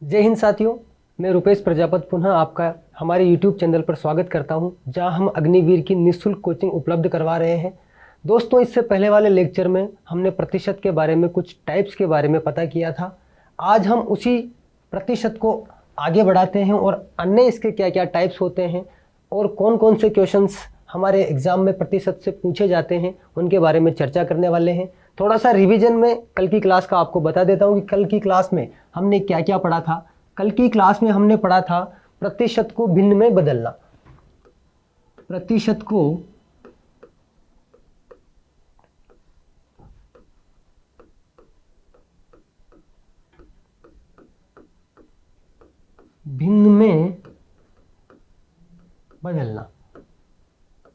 जय हिंद साथियों, मैं रुपेश प्रजापति पुनः आपका हमारे YouTube चैनल पर स्वागत करता हूं, जहां हम अग्निवीर की निःशुल्क कोचिंग उपलब्ध करवा रहे हैं। दोस्तों, इससे पहले वाले लेक्चर में हमने प्रतिशत के बारे में, कुछ टाइप्स के बारे में पता किया था। आज हम उसी प्रतिशत को आगे बढ़ाते हैं और अन्य इसके क्या क्या टाइप्स होते हैं और कौन कौन से क्वेश्चंस हमारे एग्ज़ाम में प्रतिशत से पूछे जाते हैं, उनके बारे में चर्चा करने वाले हैं। थोड़ा सा रिवीजन में कल की क्लास का आपको बता देता हूँ कि कल की क्लास में हमने क्या क्या पढ़ा था। कल की क्लास में हमने पढ़ा था प्रतिशत को भिन्न में बदलना। प्रतिशत को भिन्न में बदलना।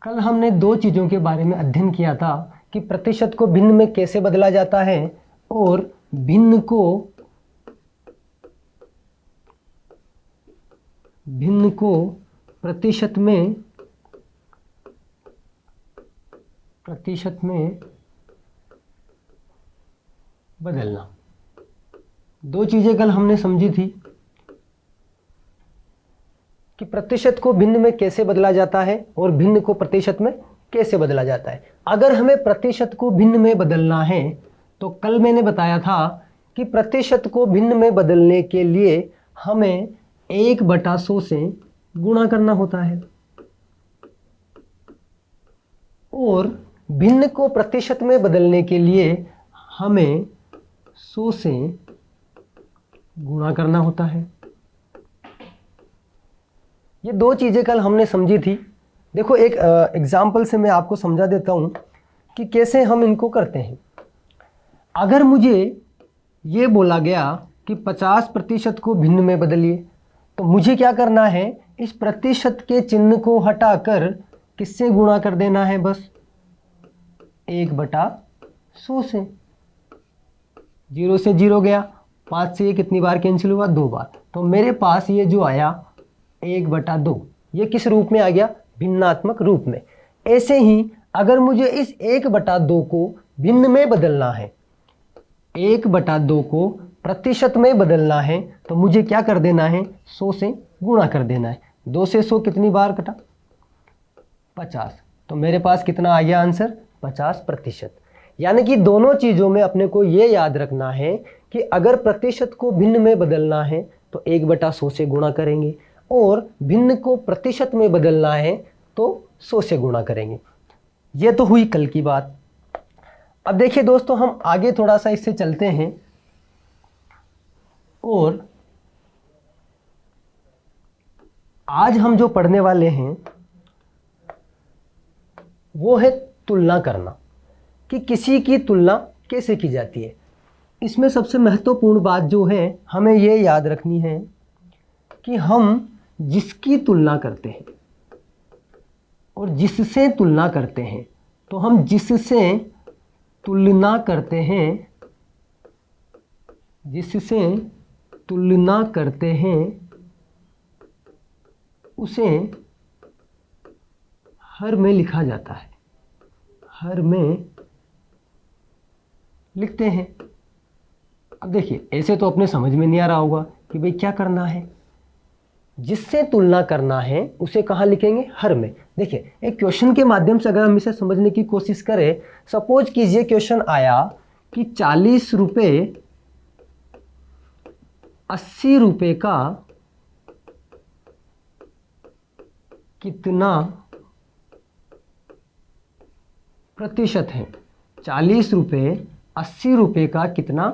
कल हमने दो चीज़ों के बारे में अध्ययन किया था कि प्रतिशत को भिन्न में कैसे बदला जाता है और भिन्न को प्रतिशत में बदलना। दो चीज़ें कल हमने समझी थी कि प्रतिशत को भिन्न में कैसे बदला जाता है और भिन्न को प्रतिशत में कैसे बदला जाता है। अगर हमें प्रतिशत को भिन्न में बदलना है तो कल मैंने बताया था कि प्रतिशत को भिन्न में बदलने के लिए हमें 1/100 से गुणा करना होता है और भिन्न को प्रतिशत में बदलने के लिए हमें 100 से गुणा करना होता है। ये दो चीज़ें कल हमने समझी थी। देखो, एक एग्जाम्पल से मैं आपको समझा देता हूँ कि कैसे हम इनको करते हैं। अगर मुझे ये बोला गया कि 50% को भिन्न में बदलिए, तो मुझे क्या करना है, इस प्रतिशत के चिन्ह को हटाकर किससे गुणा कर देना है, बस 1/100 से। 0 से 0 गया, 5 से ये कितनी बार कैंसिल हुआ, 2 बार। तो मेरे पास ये जो आया 1/2, ये किस रूप में आ गया, भिन्नात्मक रूप में। ऐसे ही अगर मुझे इस 1/2 को भिन्न में बदलना है, 1/2 को प्रतिशत में बदलना है, तो मुझे क्या कर देना है, 100 से गुणा कर देना है। 2 से 100 कितनी बार कटा, 50। तो मेरे पास कितना आ गया आंसर, 50%। यानी कि दोनों चीज़ों में अपने को ये याद रखना है कि अगर प्रतिशत को भिन्न में बदलना है तो 1/100 से गुणा करेंगे और भिन्न को प्रतिशत में बदलना है तो 100 से गुणा करेंगे। ये तो हुई कल की बात। अब देखिए दोस्तों, हम आगे थोड़ा सा इससे चलते हैं और आज हम जो पढ़ने वाले हैं वो है तुलना करना, कि किसी की तुलना कैसे की जाती है। इसमें सबसे महत्वपूर्ण बात जो है, हमें ये याद रखनी है कि हम जिसकी तुलना करते हैं और जिससे तुलना करते हैं, तो हम जिससे तुलना करते हैं, उसे हर में लिखा जाता है, हर में लिखते हैं। अब देखिए, ऐसे तो अपने समझ में नहीं आ रहा होगा कि भाई क्या करना है। जिससे तुलना करना है उसे कहाँ लिखेंगे, हर में। देखिए, एक क्वेश्चन के माध्यम से अगर हम इसे समझने की कोशिश करें, सपोज कीजिए क्वेश्चन आया कि 40 रुपये 80 रुपये का कितना प्रतिशत है। 40 रुपये 80 रुपये का कितना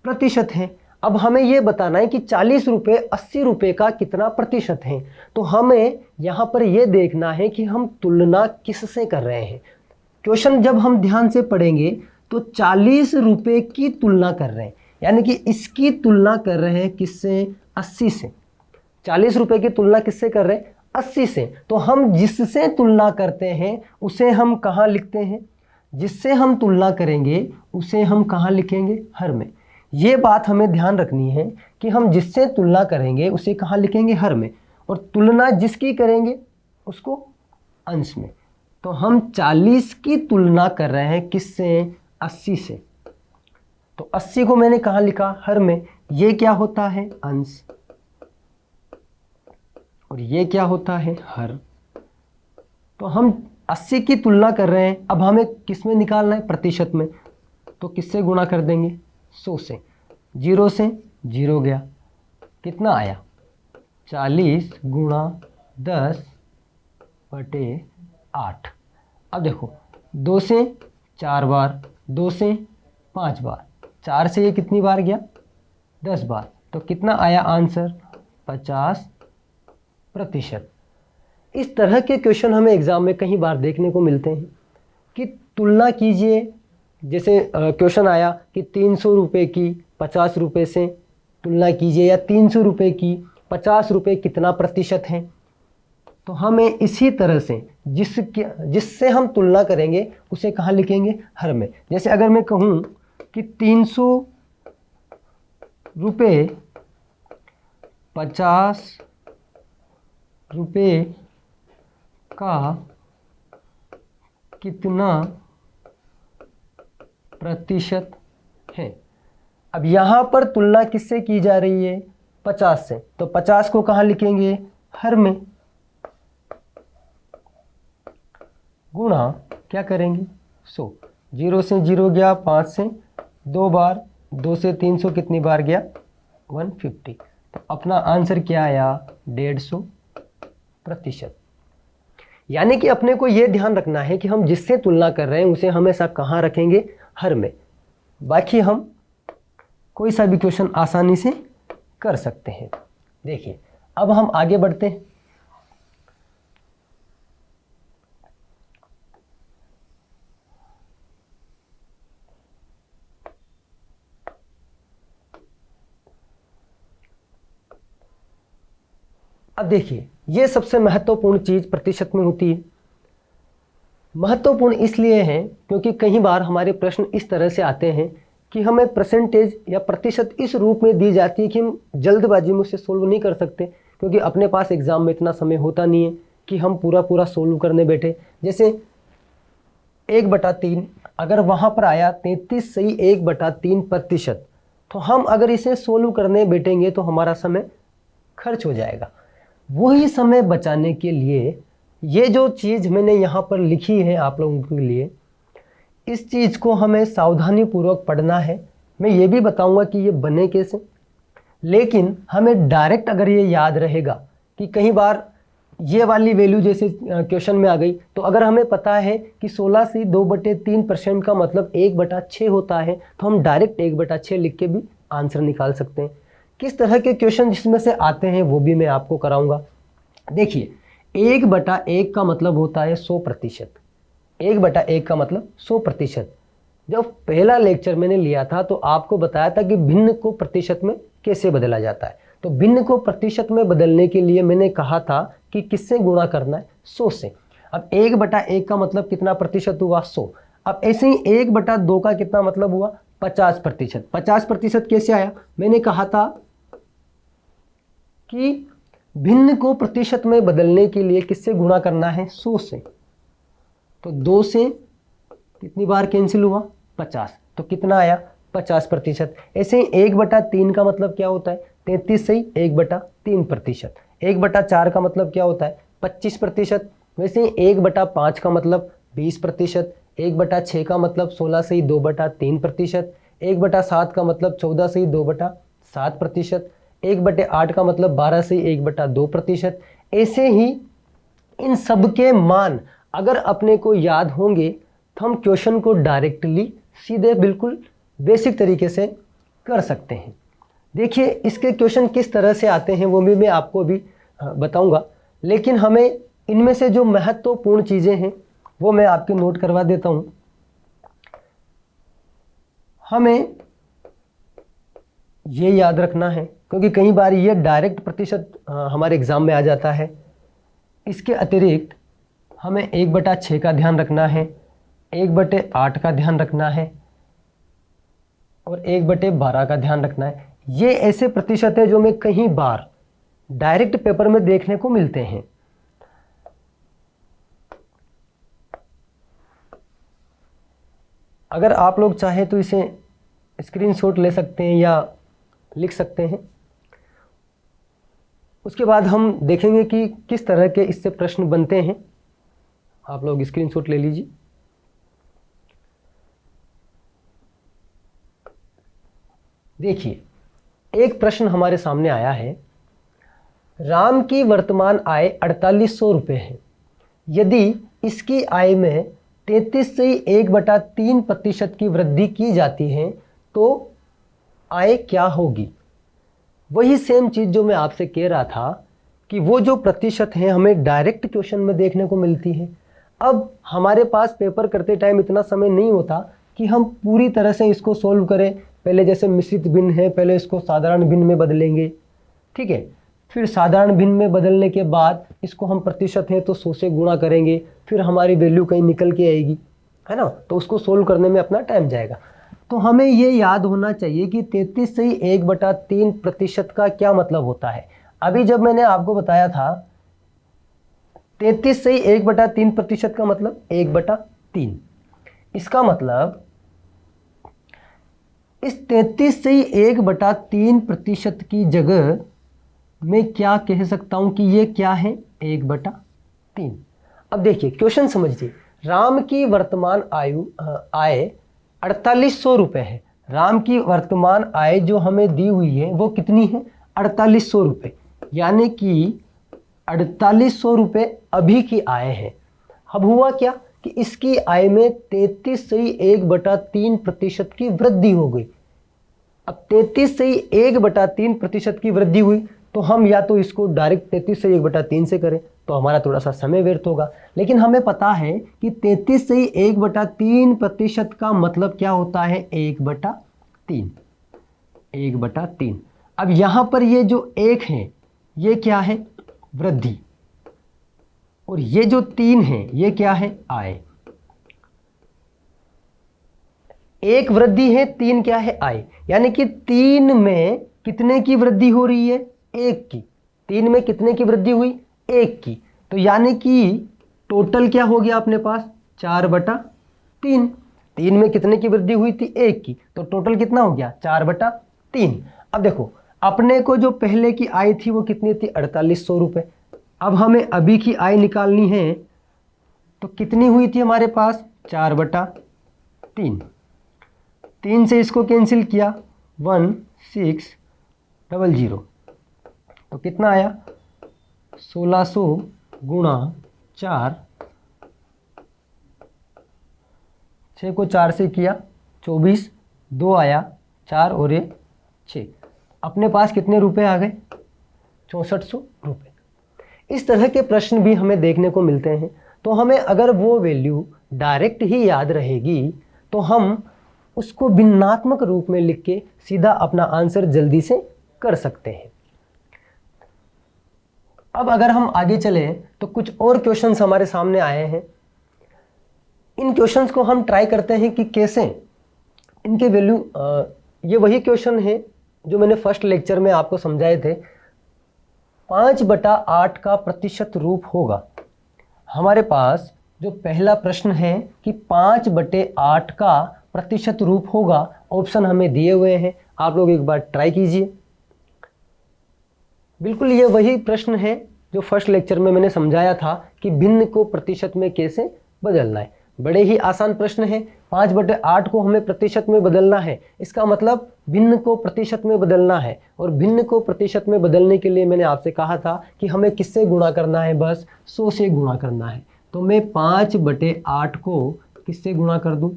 प्रतिशत है। अब हमें यह बताना है कि 40 रुपये 80 रुपये का कितना प्रतिशत है। तो हमें यहाँ पर यह देखना है कि हम तुलना किससे कर रहे हैं। क्वेश्चन जब हम ध्यान से पढ़ेंगे तो 40 रुपये की तुलना कर रहे हैं, यानी कि इसकी तुलना कर रहे हैं किससे, 80 से। 40 रुपये की तुलना किससे कर रहे हैं, 80 से। तो हम जिससे तुलना करते हैं उसे हम कहाँ लिखते हैं, जिससे हम तुलना करेंगे उसे हम कहाँ लिखेंगे, हर में। ये बात हमें ध्यान रखनी है कि हम जिससे तुलना करेंगे उसे कहाँ लिखेंगे, हर में, और तुलना जिसकी करेंगे उसको अंश में। तो हम 40 की तुलना कर रहे हैं किससे, 80 से। तो 80 को मैंने कहाँ लिखा, हर में। ये क्या होता है? अंश। और ये क्या होता है? हर। तो हम 80 की तुलना कर रहे हैं, अब हमें किस में निकालना है? प्रतिशत में। तो किससे गुणा कर देंगे? 100 से। 0 से 0 गया, कितना आया? 40 गुणा 10/8। अब देखो, 2 से 4 बार, 2 से 5 बार, 4 से ये कितनी बार गया? 10 बार। तो कितना आया आंसर? 50%। इस तरह के क्वेश्चन हमें एग्जाम में कई बार देखने को मिलते हैं कि तुलना कीजिए। जैसे क्वेश्चन आया कि 300 रुपये की 50 रुपये से तुलना कीजिए, या 300 रुपये की 50 रुपये कितना प्रतिशत है। तो हमें इसी तरह से जिससे हम तुलना करेंगे उसे कहाँ लिखेंगे? हर में। जैसे अगर मैं कहूँ कि 300 रुपये 50 रुपये का कितना प्रतिशत है। अब यहाँ पर तुलना किससे की जा रही है? 50 से। तो 50 को कहाँ लिखेंगे? हर में। गुणा क्या करेंगे? 100। 0 से 0 गया, 5 से 2 बार, 2 से 300 कितनी बार गया? 150। तो अपना आंसर क्या आया? 150%। यानी कि अपने को ये ध्यान रखना है कि हम जिससे तुलना कर रहे हैं उसे हमेशा कहाँ रखेंगे? हर में। बाकी हम कोई सा भी क्वेश्चन आसानी से कर सकते हैं। देखिए, अब हम आगे बढ़ते हैं। अब देखिए, ये सबसे महत्वपूर्ण चीज प्रतिशत में होती है। महत्वपूर्ण इसलिए है क्योंकि कई बार हमारे प्रश्न इस तरह से आते हैं कि हमें परसेंटेज या प्रतिशत इस रूप में दी जाती है कि हम जल्दबाजी में उसे सोल्व नहीं कर सकते, क्योंकि अपने पास एग्जाम में इतना समय होता नहीं है कि हम पूरा सोल्व करने बैठे। जैसे 1/3, अगर वहाँ पर आया 33 सही 1/3%, तो हम अगर इसे सोल्व करने बैठेंगे तो हमारा समय खर्च हो जाएगा। वही समय बचाने के लिए ये जो चीज़ मैंने यहाँ पर लिखी है आप लोगों के लिए, इस चीज़ को हमें सावधानी पूर्वक पढ़ना है। मैं ये भी बताऊंगा कि ये बने कैसे, लेकिन हमें डायरेक्ट अगर ये याद रहेगा कि कई बार ये वाली वैल्यू जैसे क्वेश्चन में आ गई, तो अगर हमें पता है कि 16 से 2/3% का मतलब 1/6 होता है, तो हम डायरेक्ट 1/6 लिख के भी आंसर निकाल सकते हैं। किस तरह के क्वेश्चन जिसमें से आते हैं वो भी मैं आपको कराऊंगा। देखिए, 1/1 का मतलब होता है 100%। 1/1 का मतलब 100%। जब पहला लेक्चर मैंने लिया था तो आपको बताया था कि भिन्न को प्रतिशत में कैसे बदला जाता है। तो भिन्न को प्रतिशत में बदलने के लिए मैंने कहा था कि किससे गुणा करना है? 100 से। अब 1/1 का मतलब कितना प्रतिशत हुआ? 100। अब ऐसे ही 1/2 का कितना मतलब हुआ? 50%। 50% कैसे आया? मैंने कहा था कि भिन्न को प्रतिशत में बदलने के लिए किससे गुणा करना है? 100 से। तो 2 से कितनी बार कैंसिल हुआ? 50। तो कितना आया? 50%। ऐसे ही 1/3 का मतलब क्या होता है? 33 से ही 1/3%। 1/4 का मतलब क्या होता है? 25%। वैसे ही 1/5 का मतलब 20%। 1/6 का मतलब 16 से ही 2/3%। 1/7 का मतलब 14 से ही 2/7%। 1/8 का मतलब 12 से 1/2%। ऐसे ही इन सब के मान अगर अपने को याद होंगे तो हम क्वेश्चन को डायरेक्टली सीधे बिल्कुल बेसिक तरीके से कर सकते हैं। देखिए, इसके क्वेश्चन किस तरह से आते हैं वो भी मैं आपको अभी बताऊंगा, लेकिन हमें इनमें से जो महत्वपूर्ण चीज़ें हैं वो मैं आपके नोट करवा देता हूं। हमें ये याद रखना है क्योंकि कई बार ये डायरेक्ट प्रतिशत हमारे एग्जाम में आ जाता है। इसके अतिरिक्त हमें 1/6 का ध्यान रखना है, 1/8 का ध्यान रखना है और 1/12 का ध्यान रखना है। ये ऐसे प्रतिशत है जो मैं कई बार डायरेक्ट पेपर में देखने को मिलते हैं। अगर आप लोग चाहें तो इसे स्क्रीनशॉट ले सकते हैं या लिख सकते हैं। उसके बाद हम देखेंगे कि किस तरह के इससे प्रश्न बनते हैं। आप लोग स्क्रीनशॉट ले लीजिए। देखिए, एक प्रश्न हमारे सामने आया है, राम की वर्तमान आय 4800 रुपये है। यदि इसकी आय में 33.1/3% की वृद्धि की जाती है तो आय क्या होगी। वही सेम चीज़ जो मैं आपसे कह रहा था कि वो जो प्रतिशत है हमें डायरेक्ट क्वेश्चन में देखने को मिलती है। अब हमारे पास पेपर करते टाइम इतना समय नहीं होता कि हम पूरी तरह से इसको सोल्व करें। पहले जैसे मिश्रित भिन्न है, पहले इसको साधारण भिन्न में बदलेंगे, ठीक है। फिर साधारण भिन्न में बदलने के बाद इसको हम प्रतिशत है तो 100 से गुणा करेंगे, फिर हमारी वैल्यू कहीं निकल के आएगी, है ना। तो उसको सोल्व करने में अपना टाइम जाएगा। तो हमें ये याद होना चाहिए कि 33.1/3% का क्या मतलब होता है। अभी जब मैंने आपको बताया था 33.1/3% का मतलब 1/3। इसका मतलब इस 33.1/3% की जगह मैं क्या कह सकता हूं कि ये क्या है, 1/3। अब देखिए क्वेश्चन समझिए, राम की वर्तमान आय 4800 रुपये है। राम की वर्तमान आय जो हमें दी हुई है वो कितनी है, 4800 रुपये। यानी कि 4800 रुपये अभी की आय है। अब हुआ क्या कि इसकी आय में 33.1/3% की वृद्धि हो गई। अब 33.1/3% की वृद्धि हुई तो हम या तो इसको डायरेक्ट 33/1/3 से करें तो हमारा थोड़ा सा समय व्यर्थ होगा, लेकिन हमें पता है कि 33.1/3% का मतलब क्या होता है, 1/3। 1/3। अब यहां पर ये जो 1 है ये क्या है, वृद्धि, और ये जो 3 है ये क्या है, आय। 1 वृद्धि है, 3 क्या है, आय। यानी कि 3 में कितने की वृद्धि हो रही है, 1 की। 3 में कितने की वृद्धि हुई, 1 की। तो यानी कि टोटल क्या हो गया अपने पास, 4/3। 3 में कितने की वृद्धि हुई थी, 1 की। तो टोटल कितना हो गया, 4/3। अब देखो अपने को जो पहले की आय थी वो कितनी थी, 4800 रुपये। अब हमें अभी की आय निकालनी है तो कितनी हुई थी हमारे पास, 4/3। 3 से इसको कैंसिल किया, 1600, तो कितना आया, 1600 गुणा 4, 6 को 4 से किया 24, 2 आया 4 और 1 6। अपने पास कितने रुपए आ गए, 6400 रुपये। इस तरह के प्रश्न भी हमें देखने को मिलते हैं। तो हमें अगर वो वैल्यू डायरेक्ट ही याद रहेगी तो हम उसको भिन्नात्मक रूप में लिख के सीधा अपना आंसर जल्दी से कर सकते हैं। अब अगर हम आगे चलें तो कुछ और क्वेश्चंस हमारे सामने आए हैं। इन क्वेश्चंस को हम ट्राई करते हैं कि कैसे इनके वैल्यू, ये वही क्वेश्चन है जो मैंने फर्स्ट लेक्चर में आपको समझाए थे। 5/8 का प्रतिशत रूप होगा। हमारे पास जो पहला प्रश्न है कि 5/8 का प्रतिशत रूप होगा, ऑप्शन हमें दिए हुए हैं, आप लोग एक बार ट्राई कीजिए। बिल्कुल ये वही प्रश्न है जो फर्स्ट लेक्चर में मैंने समझाया था कि भिन्न को प्रतिशत में कैसे बदलना है। बड़े ही आसान प्रश्न है। 5/8 को हमें प्रतिशत में बदलना है, इसका मतलब भिन्न को प्रतिशत में बदलना है। और भिन्न को प्रतिशत में बदलने के लिए मैंने आपसे कहा था कि हमें किससे गुणा करना है, बस 100 से गुणा करना है। तो मैं 5/8 को किससे गुणा कर दूं,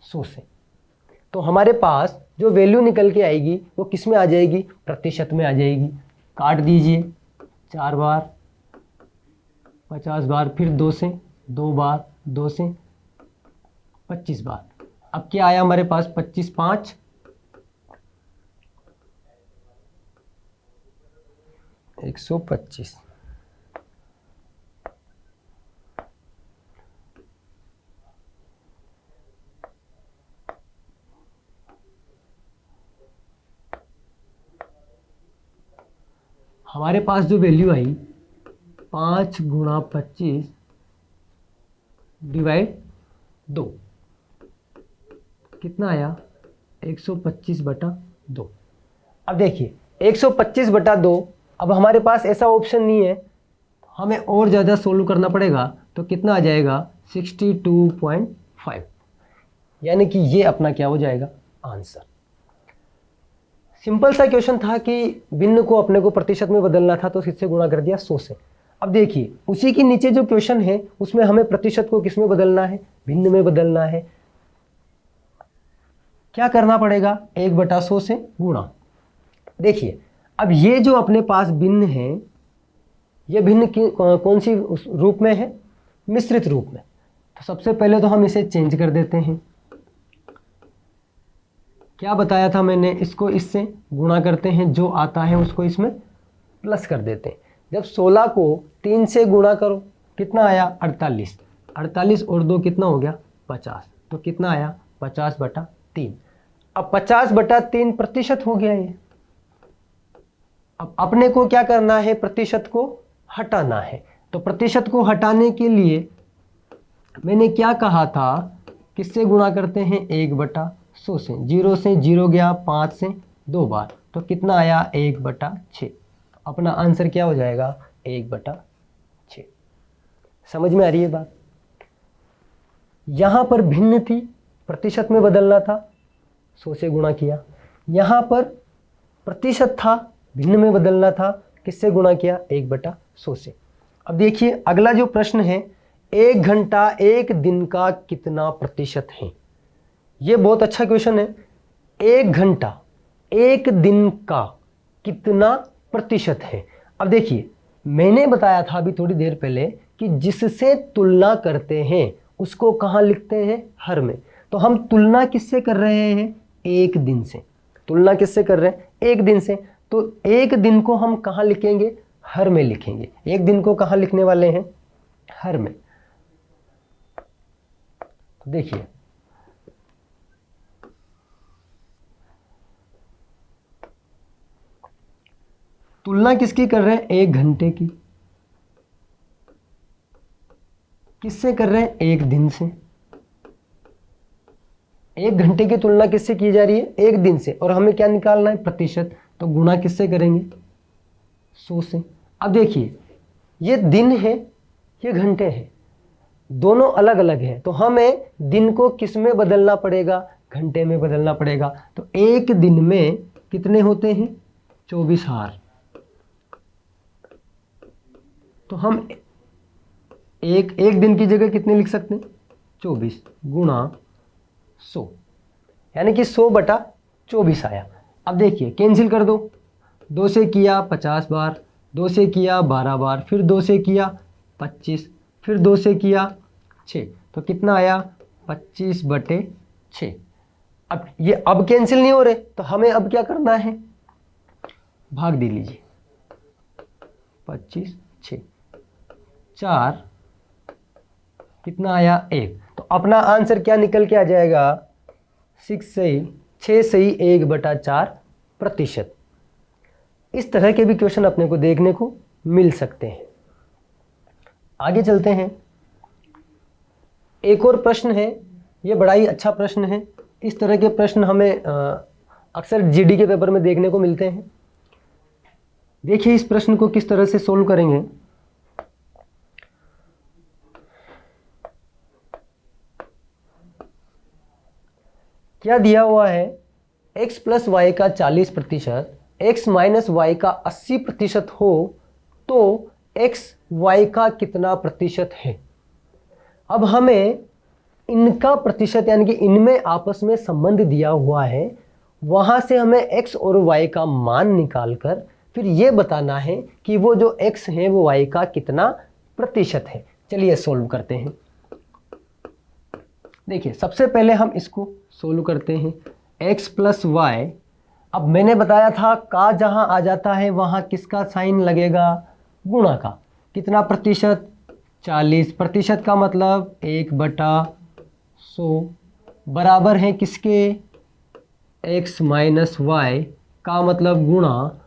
100 से। तो हमारे पास जो वैल्यू निकल के आएगी वो किस में आ जाएगी, प्रतिशत में आ जाएगी। काट दीजिए, 4 बार 50 बार, फिर 2 से 2 बार, 2 से 25 बार। अब क्या आया हमारे पास, 25 5 125। हमारे पास जो वैल्यू आई 5 गुणा 25 डिवाइड 2, कितना आया, 125/2। अब देखिए 125/2, अब हमारे पास ऐसा ऑप्शन नहीं है, हमें और ज़्यादा सोल्व करना पड़ेगा। तो कितना आ जाएगा 62.5, यानी कि ये अपना क्या हो जाएगा आंसर। सिंपल सा क्वेश्चन था कि भिन्न को अपने को प्रतिशत में बदलना था, तो किससे गुणा कर दिया 100 से। अब देखिए उसी के नीचे जो क्वेश्चन है उसमें हमें प्रतिशत को किस में बदलना है, भिन्न में बदलना है। क्या करना पड़ेगा 1/100 से गुणा। देखिए अब ये जो अपने पास भिन्न है, ये भिन्न कौन सी रूप में है, मिश्रित रूप में। तो सबसे पहले तो हम इसे चेंज कर देते हैं। क्या बताया था मैंने, इसको इससे गुणा करते हैं, जो आता है उसको इसमें प्लस कर देते हैं। जब 16 को 3 से गुणा करो कितना आया 48, 48 और 2 कितना हो गया 50, तो कितना आया 50/3। अब 50/3 प्रतिशत हो गया ये। अब अपने को क्या करना है, प्रतिशत को हटाना है। तो प्रतिशत को हटाने के लिए मैंने क्या कहा था, किससे गुणा करते हैं 1/100 से। 0 से 0 गया, 5 से 2 बार, तो कितना आया 1/6। अपना आंसर क्या हो जाएगा 1/6। समझ में आ रही है बात। यहां पर भिन्न थी, प्रतिशत में बदलना था, 100 से गुणा किया। यहां पर प्रतिशत था, भिन्न में बदलना था, किससे गुणा किया 1/100 से। अब देखिए अगला जो प्रश्न है, 1 घंटा 1 दिन का कितना प्रतिशत है। ये बहुत अच्छा क्वेश्चन है। 1 घंटा 1 दिन का कितना प्रतिशत है। अब देखिए मैंने बताया था अभी थोड़ी देर पहले कि जिससे तुलना करते हैं उसको कहाँ लिखते हैं, हर में। तो हम तुलना किससे कर रहे हैं, 1 दिन से। तुलना किससे कर रहे हैं, 1 दिन से। तो 1 दिन को हम कहाँ लिखेंगे, हर में लिखेंगे। 1 दिन को कहाँ लिखने वाले हैं, हर में। देखिए तुलना किसकी कर रहे हैं, 1 घंटे की। किससे कर रहे हैं, 1 दिन से। 1 घंटे की तुलना किससे की जा रही है, 1 दिन से। और हमें क्या निकालना है, प्रतिशत। तो गुणा किससे करेंगे, 100 से। अब देखिए ये दिन है, ये घंटे हैं, दोनों अलग अलग हैं। तो हमें दिन को किस में बदलना पड़ेगा, घंटे में बदलना पड़ेगा। तो 1 दिन में कितने होते हैं, 24 हार। तो हम एक दिन की जगह कितने लिख सकते हैं, 24 गुणा 100, यानी कि 100/24 आया। अब देखिए कैंसिल कर दो, 2 से किया 50 बार, 2 से किया 12 बार, फिर 2 से किया 25, फिर 2 से किया 6, तो कितना आया 25/6। अब ये अब कैंसिल नहीं हो रहे, तो हमें अब क्या करना है, भाग दे लीजिए। 25 6 4 कितना आया 1। तो अपना आंसर क्या निकल के आ जाएगा 6 सही 1/4 प्रतिशत। इस तरह के भी क्वेश्चन अपने को देखने को मिल सकते हैं। आगे चलते हैं। एक और प्रश्न है, ये बड़ा ही अच्छा प्रश्न है। इस तरह के प्रश्न हमें अक्सर जीडी के पेपर में देखने को मिलते हैं। देखिए इस प्रश्न को किस तरह से सोल्व करेंगे। क्या दिया हुआ है, x + y का 40%, x - y का 80% हो तो x y का कितना प्रतिशत है। अब हमें इनका प्रतिशत यानी कि इनमें आपस में संबंध दिया हुआ है, वहां से हमें x और y का मान निकालकर फिर ये बताना है कि वो जो x है वो y का कितना प्रतिशत है। चलिए सोल्व करते हैं। देखिए सबसे पहले हम इसको सोल्व करते हैं। x + y, अब मैंने बताया था का जहां आ जाता है वहां किसका साइन लगेगा, गुणा का। कितना प्रतिशत, 40%। का मतलब 1/100 बराबर है किसके, x - y का मतलब गुणा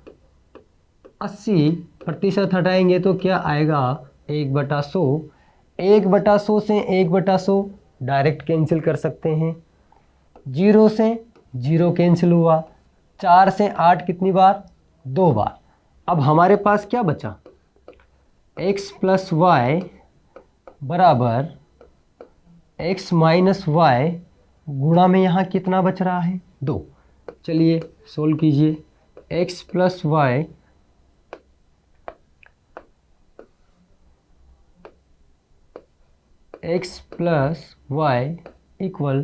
80%। हटाएंगे तो क्या आएगा 1/100। 1/100 से 1/100 डायरेक्ट कैंसिल कर सकते हैं। 0 से 0 कैंसिल हुआ, 4 से 8 कितनी बार? 2 बार। अब हमारे पास क्या बचा? x प्लस वाई बराबर x माइनस वाई गुणा में यहाँ कितना बच रहा है? 2। चलिए सोल्व कीजिए। x plus y equal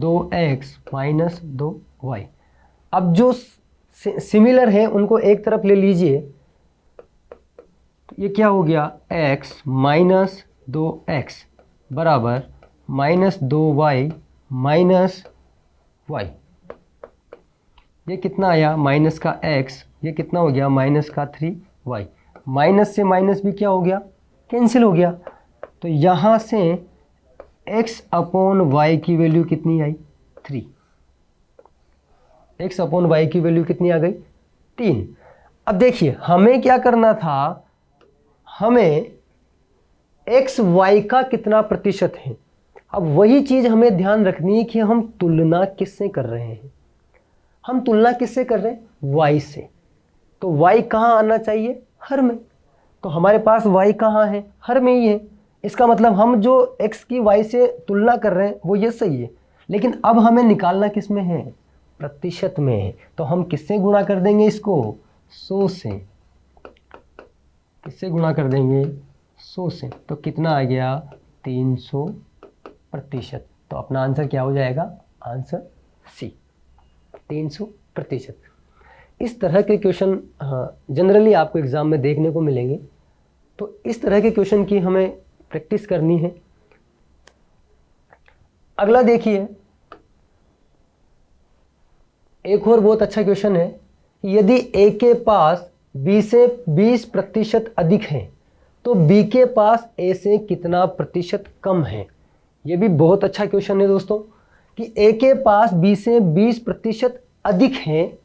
2x minus 2y। अब जो सिमिलर है उनको एक तरफ ले लीजिए। ये क्या हो गया? x माइनस 2x बराबर माइनस 2y माइनस y। ये कितना आया? माइनस का x, ये कितना हो गया? माइनस का 3y। माइनस से माइनस भी क्या हो गया? कैंसिल हो गया। तो यहाँ से x अपॉन वाई की वैल्यू कितनी आई? 3। x अपॉन वाई की वैल्यू कितनी आ गई? 3। अब देखिए हमें क्या करना था, हमें x y का कितना प्रतिशत है। अब वही चीज़ हमें ध्यान रखनी है कि हम तुलना किससे कर रहे हैं। हम तुलना किससे कर रहे हैं? y से। तो y कहाँ आना चाहिए? हर में। तो हमारे पास y कहाँ है? हर में ही है। इसका मतलब हम जो x की y से तुलना कर रहे हैं वो ये सही है। लेकिन अब हमें निकालना किस में है? प्रतिशत में है। तो हम किससे गुणा कर देंगे इसको? 100 से। किससे गुणा कर देंगे? 100 से। तो कितना आ गया? 300%। तो अपना आंसर क्या हो जाएगा? Answer C, 300%। इस तरह के क्वेश्चन जनरली आपको एग्ज़ाम में देखने को मिलेंगे। तो इस तरह के क्वेश्चन की हमें प्रैक्टिस करनी है। अगला देखिए, एक और बहुत अच्छा क्वेश्चन है। यदि ए के पास बी से 20% अधिक है तो बी के पास ए से कितना प्रतिशत कम है। ये भी बहुत अच्छा क्वेश्चन है दोस्तों, कि ए के पास बी से 20% अधिक है,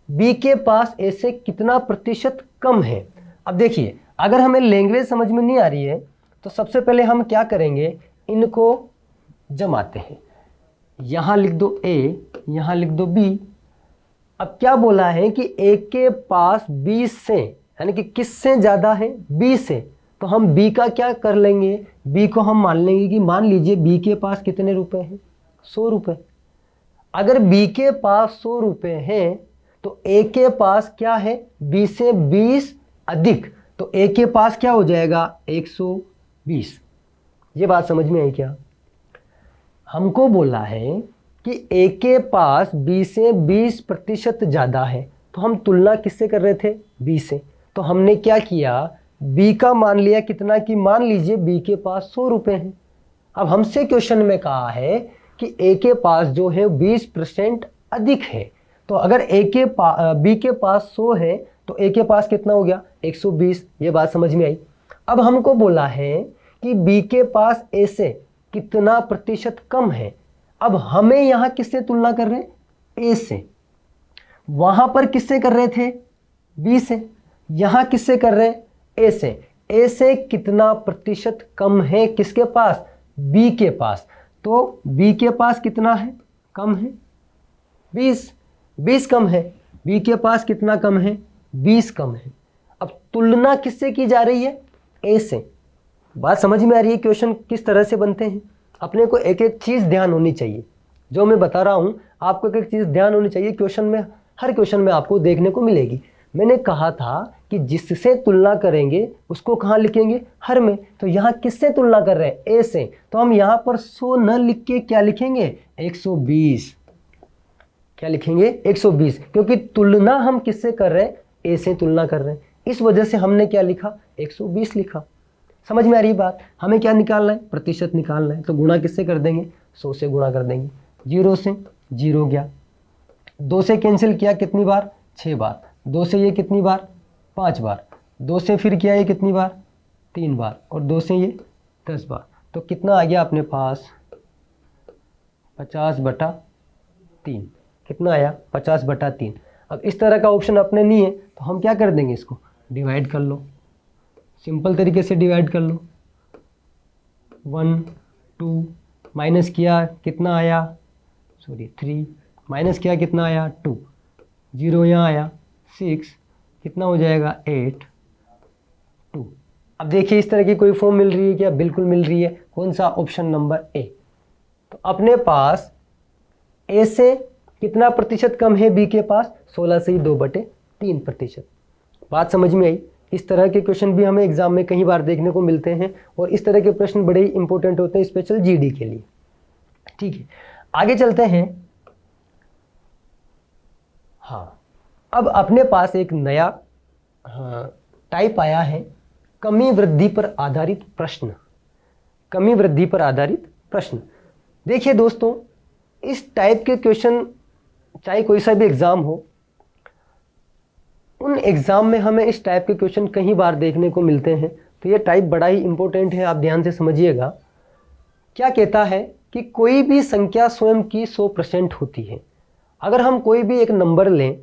बी के पास ए से कितना प्रतिशत कम है। अब देखिए अगर हमें लैंग्वेज समझ में नहीं आ रही है तो सबसे पहले हम क्या करेंगे, इनको जमाते हैं। यहाँ लिख दो ए, यहाँ लिख दो बी। अब क्या बोला है कि ए के पास 20 से, यानी कि किससे ज़्यादा है? बी से। तो हम बी का क्या कर लेंगे? बी को हम मान लेंगे कि मान लीजिए बी के पास कितने रुपए हैं? 100 रुपये। अगर बी के पास 100 रुपये हैं तो ए के पास क्या है? बी से 20 अधिक। तो ए के पास क्या हो जाएगा? 120। ये बात समझ में आई क्या? हमको बोला है कि ए के पास बी से 20% ज़्यादा है। तो हम तुलना किससे कर रहे थे? बी से। तो हमने क्या किया? बी का मान लिया कितना, कि मान लीजिए बी के पास 100 रुपये हैं। अब हमसे क्वेश्चन में कहा है कि ए के पास जो है 20% अधिक है। तो अगर बी के पास 100 है तो ए के पास कितना हो गया? 120। ये बात समझ में आई। अब हमको बोला है कि बी के पास ए से कितना प्रतिशत कम है। अब हमें यहाँ किससे तुलना कर रहे हैं? ए से। वहां पर किससे कर रहे थे? बी से। यहाँ किससे कर रहे हैं? ए से। ए से कितना प्रतिशत कम है किसके पास? बी के पास। तो बी के पास कितना है? कम है 20। 20 कम है। बी के पास कितना कम है? 20 कम है। अब तुलना किससे की जा रही है? ए से। बात समझ में आ रही है क्वेश्चन किस तरह से बनते हैं? अपने को एक एक चीज़ ध्यान होनी चाहिए। जो मैं बता रहा हूँ आपको एक एक चीज़ ध्यान होनी चाहिए। क्वेश्चन में, हर क्वेश्चन में आपको देखने को मिलेगी। मैंने कहा था कि जिससे तुलना करेंगे उसको कहाँ लिखेंगे? हर में। तो यहाँ किससे तुलना कर रहे हैं? ए से। तो हम यहाँ पर 100 न लिख के क्या लिखेंगे? 120। क्या लिखेंगे? 120। क्योंकि तुलना हम किससे कर रहे हैं? ए से तुलना कर रहे हैं। इस वजह से हमने क्या लिखा? 120 लिखा। समझ में आ रही बात? हमें क्या निकालना है? प्रतिशत निकालना है। तो गुणा किससे कर देंगे? 100 से गुणा कर देंगे। 0 से 0 गया। 2 से कैंसिल किया कितनी बार? 6 बार। 2 से ये कितनी बार? 5 बार। 2 से फिर किया ये कितनी बार? 3 बार। और 2 से ये 10 बार। तो कितना आ गया अपने पास? 50/3। कितना आया? 50/3। अब इस तरह का ऑप्शन अपने नहीं है तो हम क्या कर देंगे? इसको डिवाइड कर लो। सिंपल तरीके से डिवाइड कर लो। 1 2 माइनस किया कितना आया? 3 माइनस किया कितना आया 2, 0 यहाँ आया 6, कितना हो जाएगा 8, 2। अब देखिए इस तरह की कोई फॉर्म मिल रही है क्या? बिल्कुल मिल रही है। कौन सा? Option number A. तो अपने पास ए से कितना प्रतिशत कम है बी के पास? 16 से ही 2/3%। बात समझ में आई? इस तरह के क्वेश्चन भी हमें एग्जाम में कई बार देखने को मिलते हैं और इस तरह के प्रश्न बड़े ही इंपॉर्टेंट होते हैं स्पेशल जीडी के लिए। ठीक है, आगे चलते हैं। हाँ, अब अपने पास एक नया टाइप आया है, कमी वृद्धि पर आधारित प्रश्न। कमी वृद्धि पर आधारित प्रश्न। देखिए दोस्तों, इस टाइप के क्वेश्चन चाहे कोई सा भी एग्जाम हो, उन एग्जाम में हमें इस टाइप के क्वेश्चन कई बार देखने को मिलते हैं। तो ये टाइप बड़ा ही इंपॉर्टेंट है, आप ध्यान से समझिएगा। क्या कहता है कि कोई भी संख्या स्वयं की 100% होती है। अगर हम कोई भी एक नंबर लें,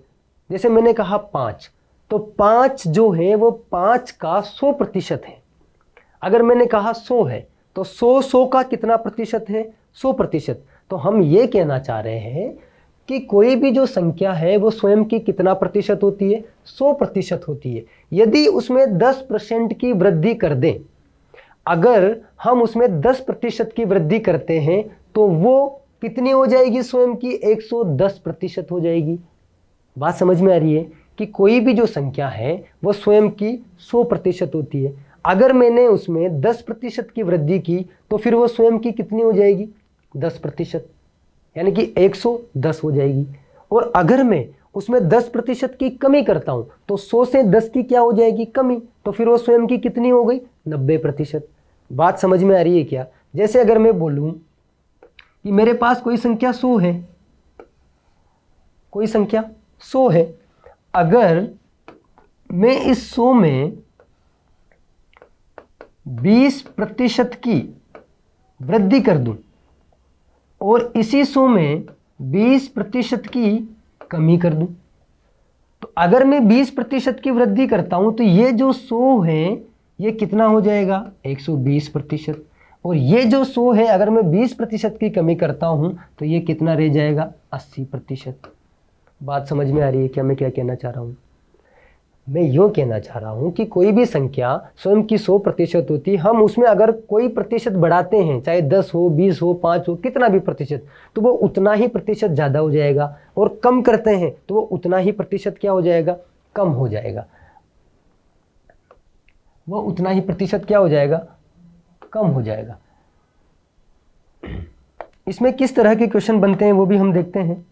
जैसे मैंने कहा 5, तो 5 जो है वो 5 का 100% है। अगर मैंने कहा 100 है तो 100 का कितना प्रतिशत है? 100%। तो हम ये कहना चाह रहे हैं कि कोई भी जो संख्या है वो स्वयं की कितना प्रतिशत होती है? 100% होती है। यदि उसमें 10% की वृद्धि कर दें, अगर हम उसमें 10% की वृद्धि करते हैं तो वो कितनी हो जाएगी? स्वयं की 110% हो जाएगी। बात समझ में आ रही है कि कोई भी जो संख्या है वो स्वयं की 100% होती है। अगर मैंने उसमें 10% की वृद्धि की तो फिर वो स्वयं की कितनी हो जाएगी? 10%, यानी कि 110 हो जाएगी। और अगर मैं उसमें 10% की कमी करता हूं तो 100 से 10 की क्या हो जाएगी? कमी। तो फिर वो स्वयं की कितनी हो गई? 90%। बात समझ में आ रही है क्या? जैसे अगर मैं बोलूं कि मेरे पास कोई संख्या 100 है, कोई संख्या 100 है, अगर मैं इस 100 में 20% की वृद्धि कर दूं और इसी 100 में 20% की कमी कर दूं, तो अगर मैं 20% की वृद्धि करता हूं तो ये जो 100 है ये कितना हो जाएगा? 120%। और ये जो 100 है अगर मैं 20% की कमी करता हूं तो ये कितना रह जाएगा? 80%। बात समझ में आ रही है क्या मैं क्या कहना चाह रहा हूं? मैं यूँ कहना चाह रहा हूँ कि कोई भी संख्या स्वयं की 100% होती है। हम उसमें अगर कोई प्रतिशत बढ़ाते हैं, चाहे 10 हो, 20 हो, 5 हो, कितना भी प्रतिशत, तो वो उतना ही प्रतिशत ज़्यादा हो जाएगा। और कम करते हैं तो वो उतना ही प्रतिशत क्या हो जाएगा? कम हो जाएगा। वो उतना ही प्रतिशत क्या हो जाएगा? कम हो जाएगा। इसमें किस तरह के क्वेश्चन बनते हैं वो भी हम देखते हैं।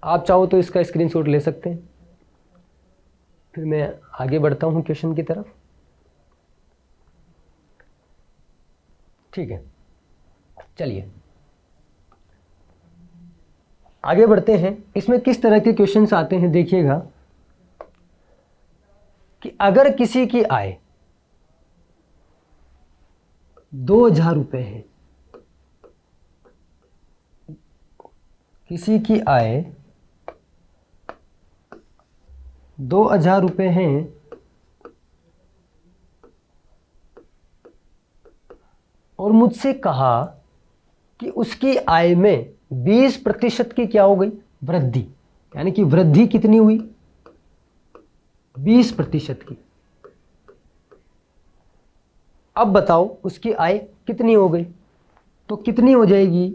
आप चाहो तो इसका स्क्रीनशॉट ले सकते हैं। फिर मैं आगे बढ़ता हूं क्वेश्चन की तरफ। ठीक है, चलिए आगे बढ़ते हैं। इसमें किस तरह के क्वेश्चंस आते हैं देखिएगा कि अगर किसी की आय 2000 रुपये है, किसी की आय 2000 रुपये हैं और मुझसे कहा कि उसकी आय में 20% की क्या हो गई? वृद्धि। यानी कि वृद्धि कितनी हुई? 20% की। अब बताओ उसकी आय कितनी हो गई? तो कितनी हो जाएगी?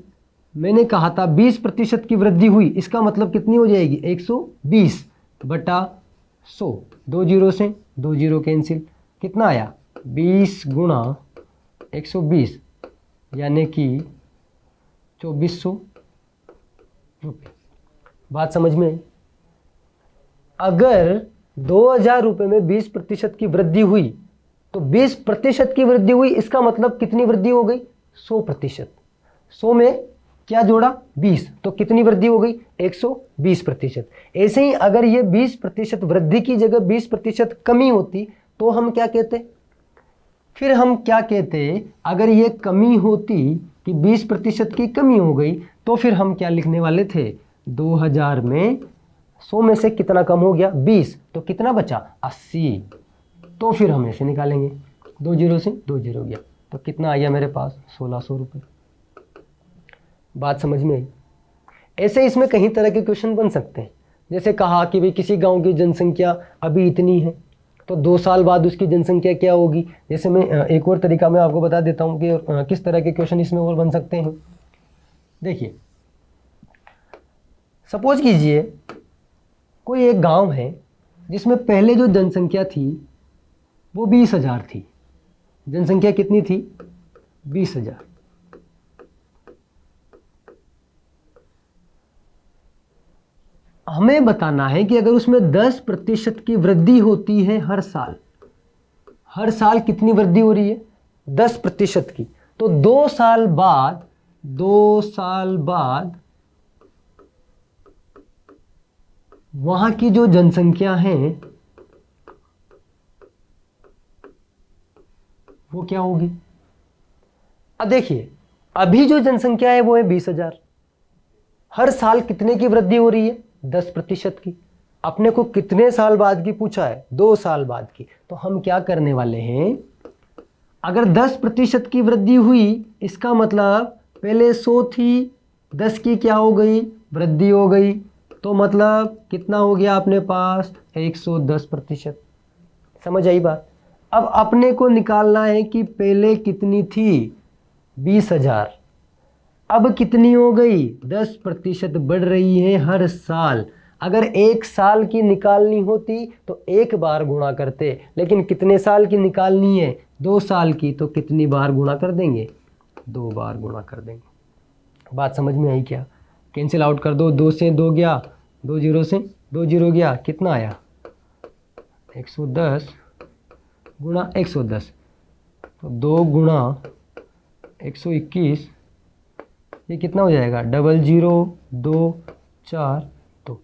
मैंने कहा था 20% की वृद्धि हुई, इसका मतलब कितनी हो जाएगी? 120/100। 2 जीरो से 2 जीरो कैंसिल, कितना आया? 20 गुणा 120 यानी कि 2400 रुपये। बात समझ में आई? अगर 2000 रुपये में 20% की वृद्धि हुई तो 20% की वृद्धि हुई, इसका मतलब कितनी वृद्धि हो गई? 100%। 100 में क्या जोड़ा? 20, तो कितनी वृद्धि हो गई? 120%। ऐसे ही अगर ये 20% वृद्धि की जगह 20% कमी होती तो हम क्या कहते? फिर हम क्या कहते? अगर ये कमी होती कि 20% की कमी हो गई तो फिर हम क्या लिखने वाले थे? 2000 में 100 में से कितना कम हो गया? 20, तो कितना बचा? 80। तो फिर हम ऐसे निकालेंगे, 2 जीरो से 2 जीरो गया तो कितना आ गया मेरे पास 1600 रुपये। बात समझ में आई। ऐसे इसमें कई तरह के क्वेश्चन बन सकते हैं। जैसे कहा कि भाई किसी गांव की जनसंख्या अभी इतनी है, तो 2 साल बाद उसकी जनसंख्या क्या होगी। जैसे मैं एक और तरीका मैं आपको बता देता हूँ कि किस तरह के क्वेश्चन इसमें और बन सकते हैं। देखिए, सपोज कीजिए कोई एक गांव है जिसमें पहले जो जनसंख्या थी वो 20,000 थी। जनसंख्या कितनी थी? 20,000। हमें बताना है कि अगर उसमें 10% की वृद्धि होती है हर साल कितनी वृद्धि हो रही है? 10% की। तो 2 साल बाद वहां की जो जनसंख्या है वो क्या होगी? अब देखिए, अभी जो जनसंख्या है वो है 20,000। हर साल कितने की वृद्धि हो रही है? 10% की। अपने को कितने साल बाद की पूछा है? 2 साल बाद की। तो हम क्या करने वाले हैं, अगर 10% की वृद्धि हुई, इसका मतलब पहले 100 थी, 10 की क्या हो गई? वृद्धि हो गई। तो मतलब कितना हो गया अपने पास? 110%। समझ आई बात? अब अपने को निकालना है कि पहले कितनी थी? 20,000। अब कितनी हो गई? 10% बढ़ रही है हर साल। अगर 1 साल की निकालनी होती तो 1 बार गुणा करते, लेकिन कितने साल की निकालनी है? 2 साल की। तो कितनी बार गुणा कर देंगे? 2 बार गुणा कर देंगे। बात समझ में आई क्या? कैंसिल आउट कर दो। 2 से 2 गया, 2 जीरो से 2 जीरो गया, कितना आया? 110 गुणा 110। तो 2 गुणा 121, ये कितना हो जाएगा? 002442।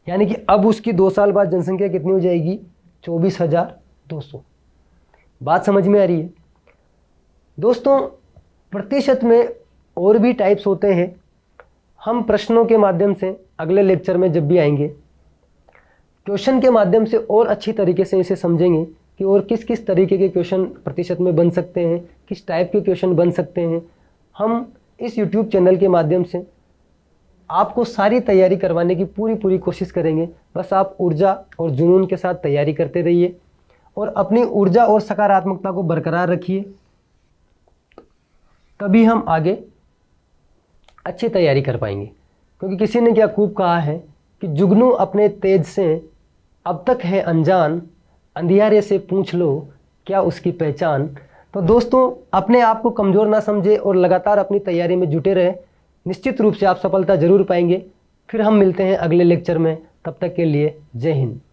यानी कि अब उसकी 2 साल बाद जनसंख्या कितनी हो जाएगी? 24,200। बात समझ में आ रही है? दोस्तों, प्रतिशत में और भी टाइप्स होते हैं। हम प्रश्नों के माध्यम से अगले लेक्चर में जब भी आएंगे, क्वेश्चन के माध्यम से और अच्छी तरीके से इसे समझेंगे कि और किस किस तरीके के क्वेश्चन प्रतिशत में बन सकते हैं, किस टाइप के क्वेश्चन बन सकते हैं। हम इस YouTube चैनल के माध्यम से आपको सारी तैयारी करवाने की पूरी कोशिश करेंगे। बस आप ऊर्जा और जुनून के साथ तैयारी करते रहिए और अपनी ऊर्जा और सकारात्मकता को बरकरार रखिए, तभी हम आगे अच्छी तैयारी कर पाएंगे। क्योंकि किसी ने क्या खूब कहा है कि जुगनू अपने तेज से अब तक है अनजान, अंधियारे से पूछ लो क्या उसकी पहचान। तो दोस्तों, अपने आप को कमज़ोर ना समझे और लगातार अपनी तैयारी में जुटे रहे। निश्चित रूप से आप सफलता जरूर पाएंगे। फिर हम मिलते हैं अगले लेक्चर में। तब तक के लिए जय हिंद।